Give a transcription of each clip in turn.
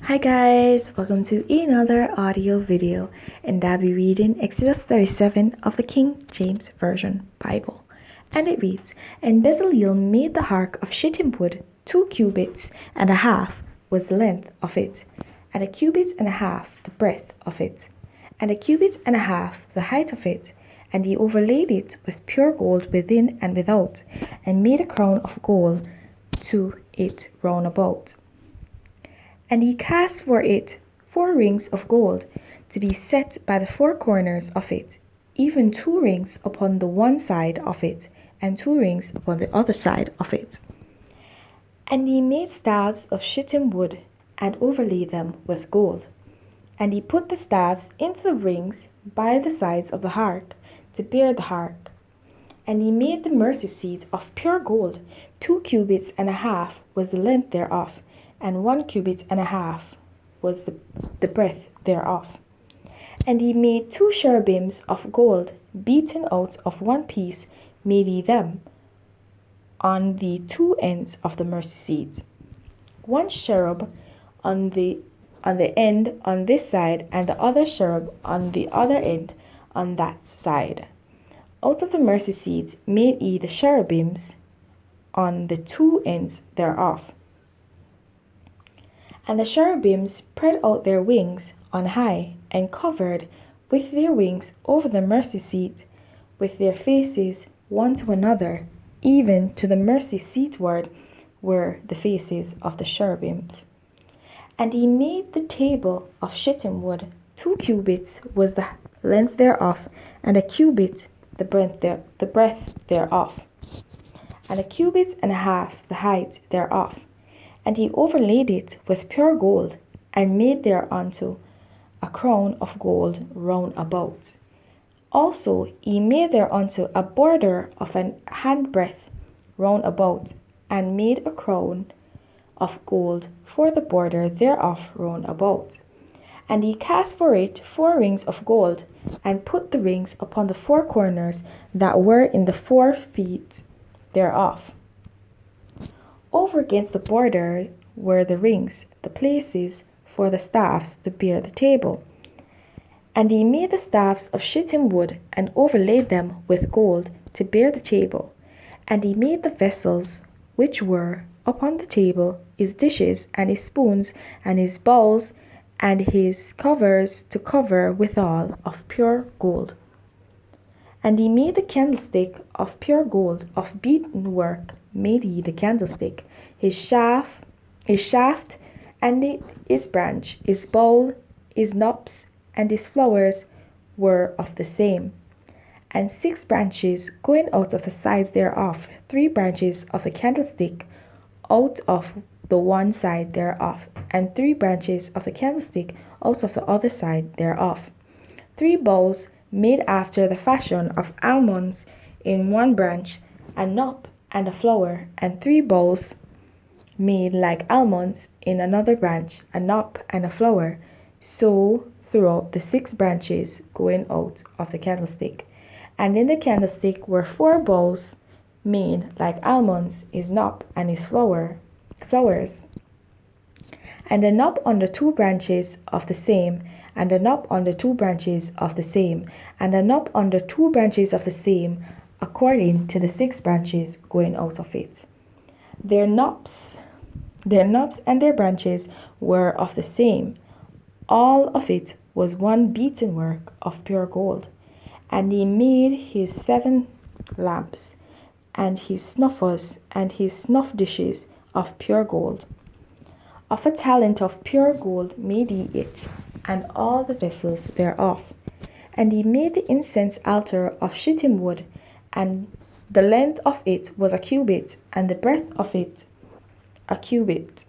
Hi guys, welcome to another audio video, and I'll be reading Exodus 37 of the King James Version Bible. And it reads, And Bezaleel made the ark of shittim wood, 2 cubits and a half was the length of it, and 1 cubit and a half the breadth of it, and 1 cubit and a half the height of it. And he overlaid it with pure gold within and without, and made a crown of gold to it round about. And he cast for it 4 rings of gold, to be set by the 4 corners of it, even 2 rings upon the one side of it, and 2 rings upon the other side of it. And he made staves of shittim wood, and overlaid them with gold. And he put the staves into the rings by the sides of the ark, to bear the ark. And he made the mercy seat of pure gold, 2 cubits and a half was the length thereof, and 1 cubit and a half was the breadth thereof. And he made 2 cherubims of gold, beaten out of one piece made he them on the 2 ends of the mercy seat, 1 cherub on the end on this side, and the other cherub on the other end on that side. Out of the mercy seat made he the cherubims on the 2 ends thereof. And the cherubims spread out their wings on high, and covered with their wings over the mercy seat, with their faces one to another, even to the mercy seatward were the faces of the cherubims. And he made the table of shittim wood, 2 cubits was the length thereof, and 1 cubit the breadth thereof, and 1 cubit and a half the height thereof. And he overlaid it with pure gold, and made thereunto a crown of gold round about. Also he made thereunto a border of an handbreadth round about, and made a crown of gold for the border thereof round about. And he cast for it 4 rings of gold, and put the rings upon the 4 corners that were in the 4 feet thereof. Over against the border were the rings, the places for the staffs to bear the table. And he made the staffs of shittim wood, and overlaid them with gold to bear the table. And he made the vessels which were upon the table, his dishes, and his spoons, and his bowls, and his covers to cover withal of pure gold. And he made the candlestick of pure gold, of beaten work made he the candlestick, his shaft, and his branch, his bowl, his knops, and his flowers were of the same. And 6 branches going out of the sides thereof, 3 branches of the candlestick out of the one side thereof, and 3 branches of the candlestick out of the other side thereof. 3 bowls made after the fashion of almonds in one branch, a knop and a flower, and 3 bowls made like almonds in another branch, a knop and a flower, so throughout the 6 branches going out of the candlestick. And in the candlestick were 4 bowls made like almonds, his knop and his flowers, and a knop on the 2 branches of the same, and a knop on the 2 branches of the same, and a knop on the 2 branches of the same, according to the 6 branches going out of it. Their knops and their branches were of the same. All of it was one beaten work of pure gold. And he made his 7 lamps, and his snuffers, and his snuff dishes of pure gold. Of a talent of pure gold made he it, and all the vessels thereof. And he made the incense altar of shittim wood, and the length of it was 1 cubit, and the breadth of it 1 cubit.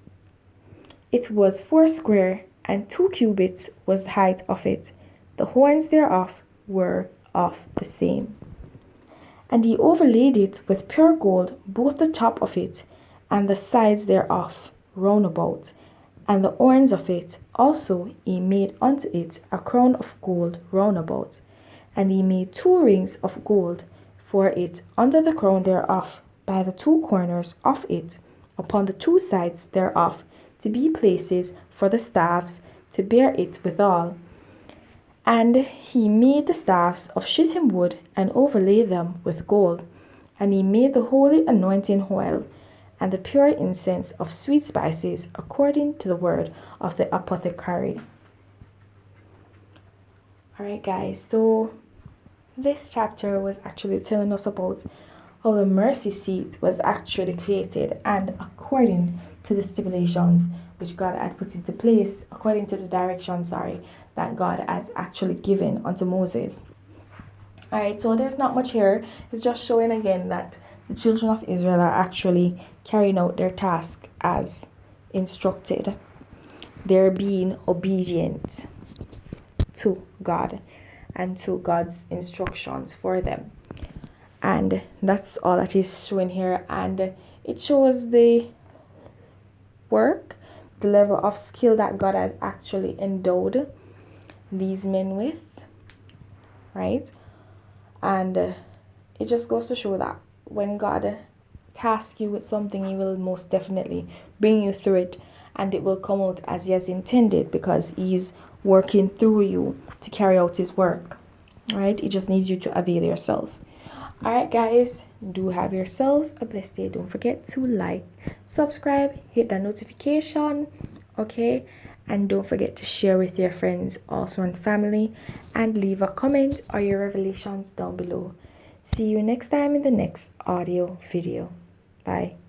It was 4 square, and 2 cubits was the height of it. The horns thereof were of the same. And he overlaid it with pure gold, both the top of it, and the sides thereof round about, and the horns of it. Also he made unto it a crown of gold round about. And he made 2 rings of gold for it under the crown thereof, by the 2 corners of it, upon the 2 sides thereof, to be places for the staffs to bear it withal. And he made the staffs of shittim wood, and overlaid them with gold. And he made the holy anointing oil, and the pure incense of sweet spices, according to the word of the apothecary. Alright guys, so this chapter was actually telling us about how the mercy seat was actually created, and according to the stipulations which God had put into place, according to the directions, that God has actually given unto Moses. Alright, so there's not much here. It's just showing again that the children of Israel are actually carrying out their task as instructed. They're being obedient to God and to God's instructions for them. And that's all that is showing here, and it shows the work, the level of skill that God has actually endowed these men with, right? And it just goes to show that when God tasks you with something, he will most definitely bring you through it, and it will come out as he has intended, because he's working through you to carry out his work, right? He just needs you to avail yourself. Alright guys, do have yourselves a blessed day. Don't forget to like, subscribe, hit that notification, okay? And don't forget to share with your friends also and family, and leave a comment or your revelations down below. See you next time in the next audio video. Bye.